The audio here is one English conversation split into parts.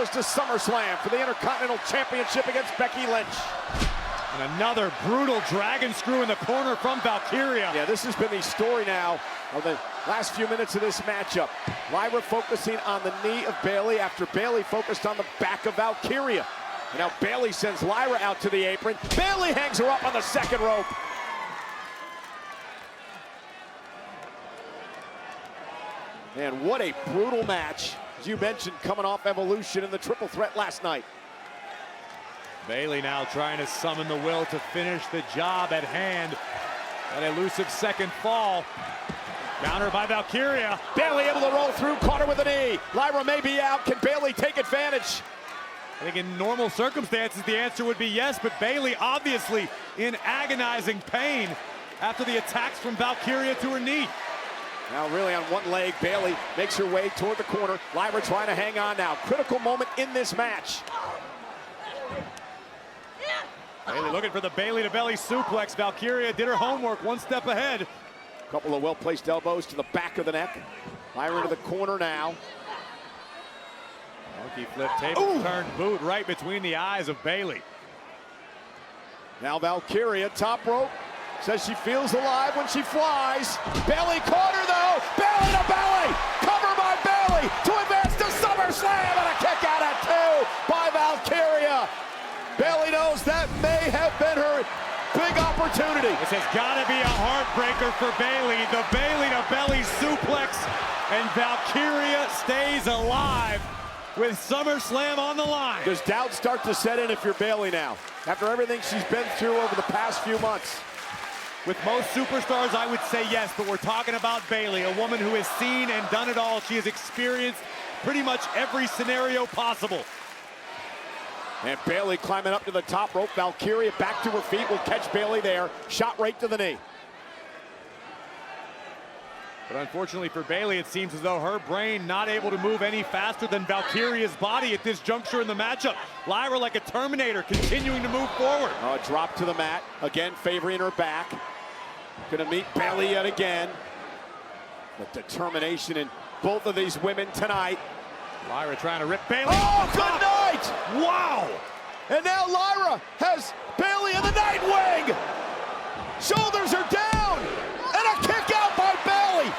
goes to SummerSlam for the Intercontinental Championship against Becky Lynch. And another brutal dragon screw in the corner from Valkyria. Yeah, this has been the story now of the last few minutes of this matchup. Lyra focusing on the knee of Bayley after Bayley focused on the back of Valkyria. And now Bayley sends Lyra out to the apron. Bayley hangs her up on the second rope. And what a brutal match, as you mentioned, coming off Evolution in the triple threat last night. Bayley now trying to summon the will to finish the job at hand. An elusive second fall. Counter by Valkyria. Bayley able to roll through, caught her with a knee. Lyra may be out. Can Bayley take advantage? I think in normal circumstances, the answer would be yes, but Bayley obviously in agonizing pain after the attacks from Valkyria to her knee. Now really on one leg, Bayley makes her way toward the corner. Lyra trying to hang on now. Critical moment in this match. Bayley looking for the Bayley to belly suplex. Valkyria did her homework, one step ahead. A couple of well-placed elbows to the back of the neck. Lyra into the corner now. Monkey flip, table turn boot right between the eyes of Bayley. Now Valkyria, top rope. Says she feels alive when she flies. Bayley caught her though. Bayley to belly. Cover by Bayley to advance to SummerSlam, and a kick out at 2 by Valkyria. Bayley knows that may have been her big opportunity. This has got to be a heartbreaker for Bayley. The Bayley to belly suplex, and Valkyria stays alive with SummerSlam on the line. Does doubt start to set in if you're Bayley now, after everything she's been through over the past few months? With most superstars, I would say yes, but we're talking about Bayley, a woman who has seen and done it all. She has experienced pretty much every scenario possible. And Bayley climbing up to the top rope. Valkyria back to her feet, will catch Bayley there. Shot right to the knee. But unfortunately for Bayley, it seems as though her brain not able to move any faster than Valkyria's body at this juncture in the matchup. Lyra like a Terminator, continuing to move forward. Drop to the mat, again favoring her back. Gonna meet Bayley yet again. The determination in both of these women tonight. Lyra trying to rip Bayley. Oh, good night! Wow! And now Lyra has Bayley in the night wing. Shoulders are down, and a kick out by Bayley.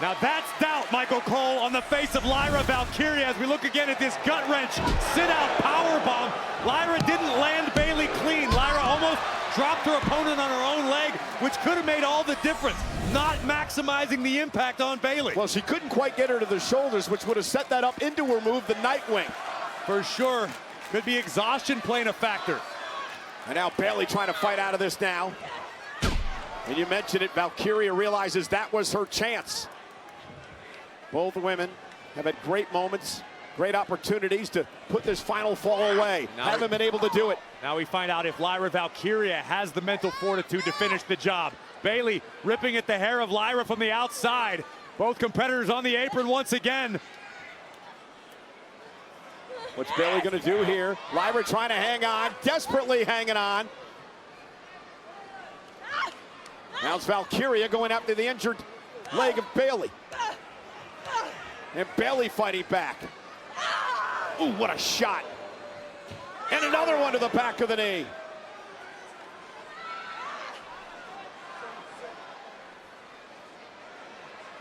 Now that's doubt, Michael Cole, on the face of Lyra Valkyria as we look again at this gut wrench, sit out powerbomb. Lyra didn't land Bayley clean. Lyra almost dropped her opponent on her own leg, which could have made all the difference, not maximizing the impact on Bayley. Well, she couldn't quite get her to the shoulders, which would have set that up into her move, the Nightwing. For sure, could be exhaustion playing a factor. And now Bayley trying to fight out of this now. And you mentioned it, Valkyria realizes that was her chance. Both women have had great moments, great opportunities to put this final fall away. Haven't been able to do it. Now we find out if Lyra Valkyria has the mental fortitude to finish the job. Bayley ripping at the hair of Lyra from the outside. Both competitors on the apron once again. What's Bayley gonna do here? Lyra trying to hang on, desperately hanging on. Now it's Valkyria going after the injured leg of Bayley. And Bayley fighting back. Ooh, what a shot. And another one to the back of the knee.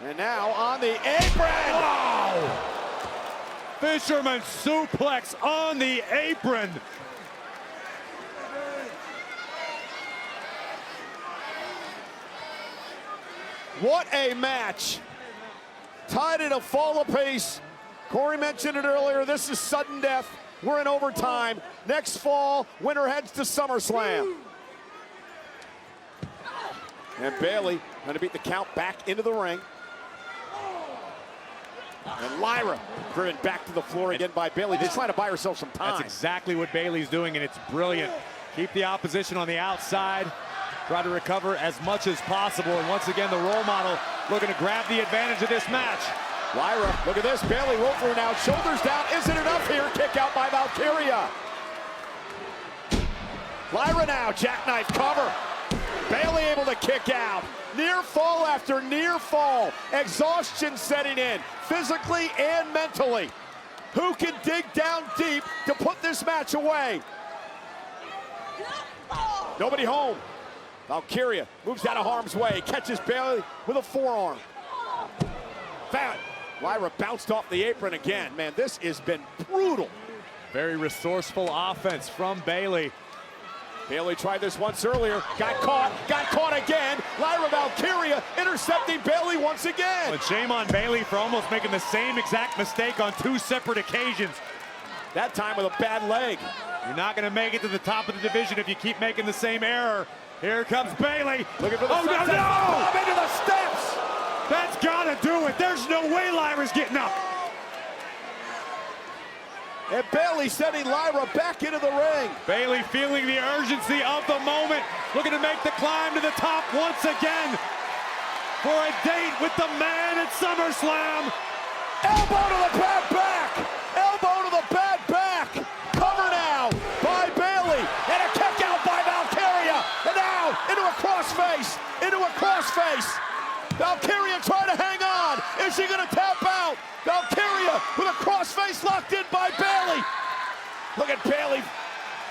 And now on the apron. Wow! Fisherman suplex on the apron. What a match. Tied at a fall apiece. Corey mentioned it earlier, this is sudden death. We're in overtime. Next fall, winner heads to SummerSlam. And Bayley going to beat the count back into the ring. And Lyra driven back to the floor again by Bayley, just trying to buy herself some time. That's exactly what Bayley's doing, and it's brilliant. Keep the opposition on the outside. Try to recover as much as possible. And once again, the role model looking to grab the advantage of this match. Lyra, look at this. Bayley roll through now. Shoulders down. Isn't enough here. Kick out by Valkyria. Lyra now. Jackknife cover. Bayley able to kick out. Near fall after near fall. Exhaustion setting in, physically and mentally. Who can dig down deep to put this match away? Nobody home. Valkyria moves out of harm's way, catches Bayley with a forearm. Found. Lyra bounced off the apron again. Man, this has been brutal. Very resourceful offense from Bayley. Bayley tried this once earlier, got caught again. Lyra Valkyria intercepting Bayley once again. But shame on Bayley for almost making the same exact mistake on 2 separate occasions. That time with a bad leg. You're not going to make it to the top of the division if you keep making the same error. Here comes Bayley. Looking for the no! Bomb into the steps. That's got to do it. There's no way Lyra's getting up. And Bayley sending Lyra back into the ring. Bayley feeling the urgency of the moment, looking to make the climb to the top once again for a date with the man at SummerSlam. Elbow to the bad back. Elbow to the bad back. Cover now by Bayley. And a kick out by Valkyria. And now into a crossface. Into a crossface. Valkyria trying to hang on. Is she going to tap out? Valkyria with a crossface locked in by Bayley. Look at Bayley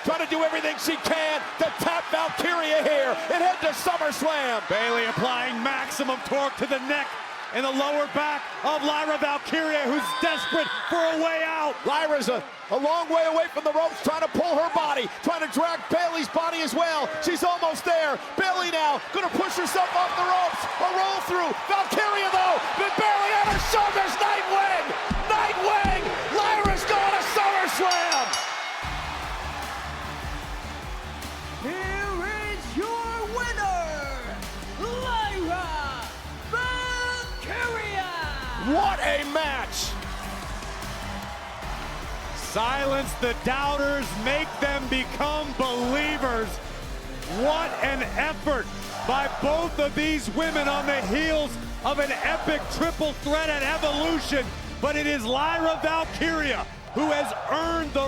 trying to do everything she can to tap Valkyria here and head to SummerSlam. Bayley applying maximum torque to the neck and the lower back of Lyra Valkyria, who's desperate for a way out. Lyra's a long way away from the ropes, trying to pull her body, trying to drag Bayley's body as well. She's almost there. Bayley now going to push herself off the ropes. A roll through. Valkyria, though, but barely on her shoulders. Nightwing! Nightwing! Lyra's going to SummerSlam! Here is your winner, Lyra Valkyria! What a match! Silence the doubters, make them become believers. What an effort by both of these women on the heels of an epic triple threat at Evolution. But it is Lyra Valkyria who has earned the